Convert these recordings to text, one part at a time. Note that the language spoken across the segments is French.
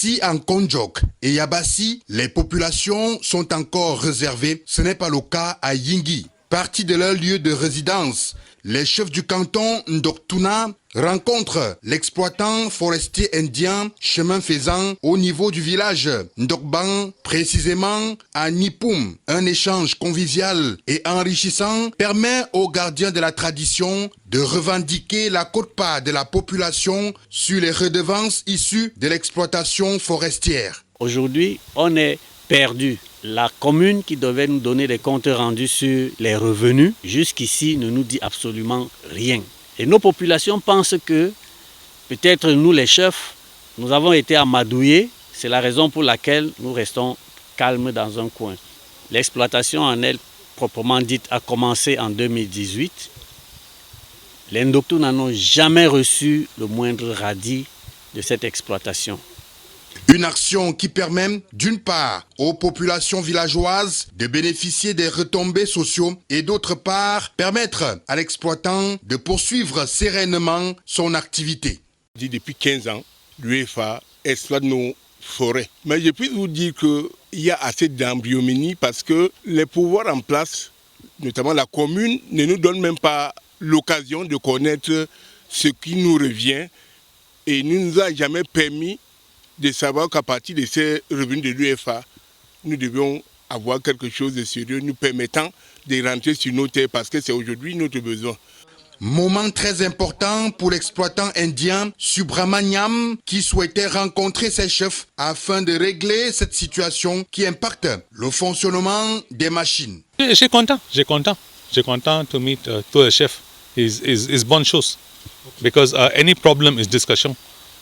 Si en Konjok et Yabassi, les populations sont encore réservées, ce n'est pas le cas à Yingui. Partis de leur lieu de résidence, les chefs du canton Ndoktouna rencontrent l'exploitant forestier indien chemin faisant au niveau du village Ndokban, précisément à Nipum. Un échange convivial et enrichissant permet aux gardiens de la tradition de revendiquer la quote-part de la population sur les redevances issues de l'exploitation forestière. Aujourd'hui, on est perdu. La commune qui devait nous donner des comptes rendus sur les revenus, jusqu'ici, ne nous dit absolument rien. Et nos populations pensent que, peut-être nous les chefs, nous avons été amadouillés. C'est la raison pour laquelle nous restons calmes dans un coin. L'exploitation en elle, proprement dite, a commencé en 2018. Les Ndoktouna n'ont jamais reçu le moindre radis de cette exploitation. Une action qui permet d'une part aux populations villageoises de bénéficier des retombées sociaux et d'autre part permettre à l'exploitant de poursuivre sereinement son activité. Depuis 15 ans, l'UEFA exploite nos forêts. Mais je puis vous dire qu'il y a assez d'embryomanie parce que les pouvoirs en place, notamment la commune, ne nous donnent même pas l'occasion de connaître ce qui nous revient et ne nous a jamais permis de savoir qu'à partir de ces revenus de l'UEFA, nous devions avoir quelque chose de sérieux nous permettant de rentrer sur nos terres parce que c'est aujourd'hui notre besoin. Moment très important pour l'exploitant indien Subramaniam qui souhaitait rencontrer ses chefs afin de régler cette situation qui impacte le fonctionnement des machines. Je suis content to meet to a chef. Is bonne chose because any problem is discussion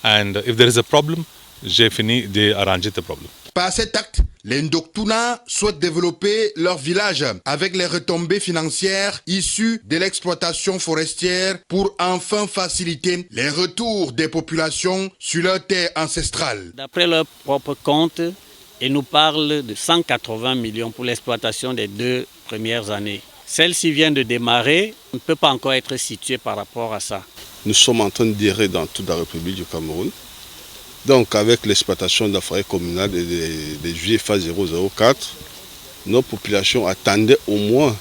and if there is a problem, j'ai fini d'arranger le problème. Par cet acte, les Ndoktouna souhaitent développer leur village avec les retombées financières issues de l'exploitation forestière pour enfin faciliter les retours des populations sur leurs terres ancestrales. D'après leur propre compte, ils nous parlent de 180 millions pour l'exploitation des 2 premières années. Celle-ci vient de démarrer, on ne peut pas encore être situé par rapport à ça. Nous sommes en train d'errer dans toute la République du Cameroun. Donc avec l'exploitation de la forêt communale et des UEFA 004, nos populations attendaient au moins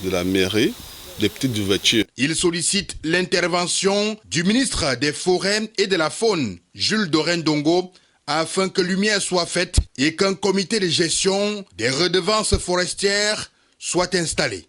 de la mairie des petites ouvertures. Il sollicite l'intervention du ministre des Forêts et de la Faune, Jules Dorendongo, afin que lumière soit faite et qu'un comité de gestion des redevances forestières soit installé.